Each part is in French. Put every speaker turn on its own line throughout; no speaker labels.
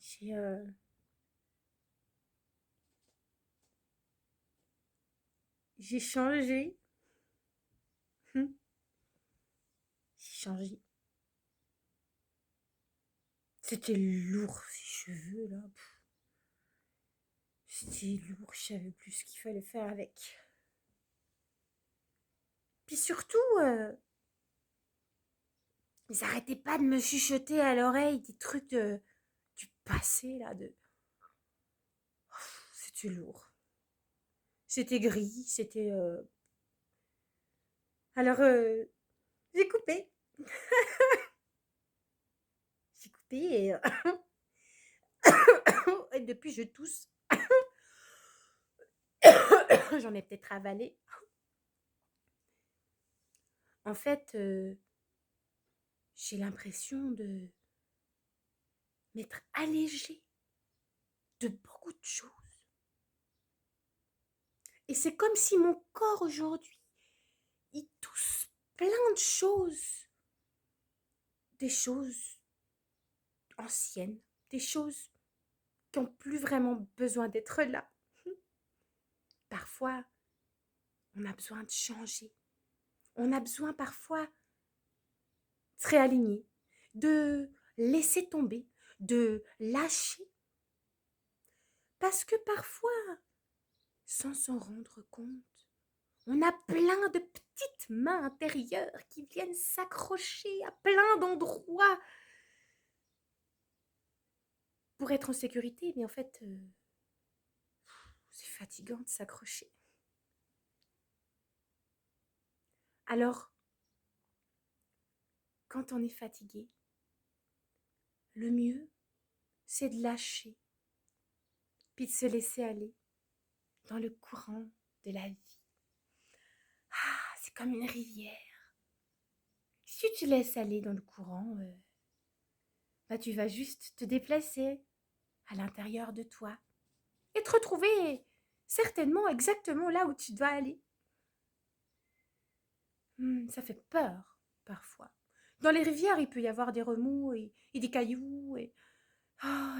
J'ai euh, j'ai changé. Hum, J'ai changé. C'était lourd ces cheveux là. C'était lourd, je savais plus ce qu'il fallait faire avec. Puis surtout, ils arrêtaient pas de me chuchoter à l'oreille des trucs du passé là. C'était lourd. C'était gris, c'était. Alors, j'ai coupé. J'ai coupé et depuis je tousse. J'en ai peut-être avalé. En fait, j'ai l'impression de m'être allégée de beaucoup de choses. Et c'est comme si mon corps aujourd'hui, il tousse plein de choses. Des choses anciennes, des choses qui n'ont plus vraiment besoin d'être là. Parfois, on a besoin de changer. On a besoin parfois de se réaligner, de laisser tomber, de lâcher. Parce que parfois, sans s'en rendre compte, on a plein de petites mains intérieures qui viennent s'accrocher à plein d'endroits pour être en sécurité. Mais en fait, c'est fatigant de s'accrocher. Alors, quand on est fatigué, le mieux, c'est de lâcher, puis de se laisser aller dans le courant de la vie. Ah, c'est comme une rivière. Si tu te laisses aller dans le courant, bah, tu vas juste te déplacer à l'intérieur de toi et te retrouver certainement exactement là où tu dois aller. Ça fait peur parfois. Dans les rivières, il peut y avoir des remous et des cailloux et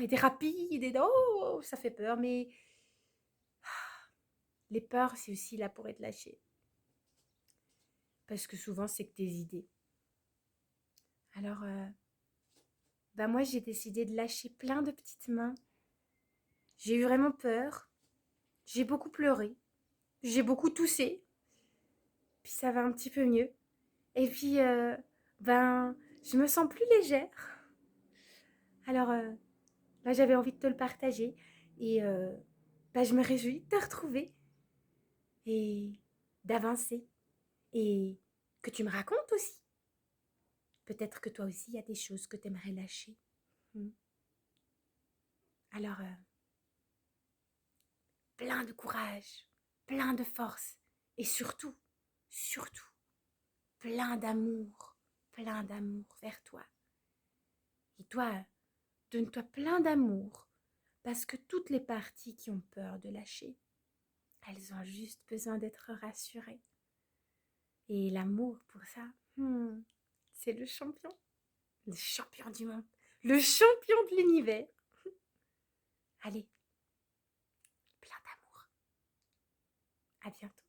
des rapides oh, ça fait peur. Mais les peurs, c'est aussi là pour être lâché. Parce que souvent, c'est que tes idées. Alors, bah moi, j'ai décidé de lâcher plein de petites mains. J'ai eu vraiment peur. J'ai beaucoup pleuré. J'ai beaucoup toussé. Puis ça va un petit peu mieux. Et puis, ben, je me sens plus légère. Alors, bah, j'avais envie de te le partager. Et bah, je me réjouis de te retrouver et d'avancer. Et que tu me racontes aussi. Peut-être que toi aussi, il y a des choses que tu aimerais lâcher. Hmm. Alors, plein de courage, plein de force et surtout, plein d'amour vers toi. Et toi, donne-toi plein d'amour parce que toutes les parties qui ont peur de lâcher, elles ont juste besoin d'être rassurées. Et l'amour, pour ça, c'est le champion du monde, le champion de l'univers. Allez, plein d'amour. À bientôt.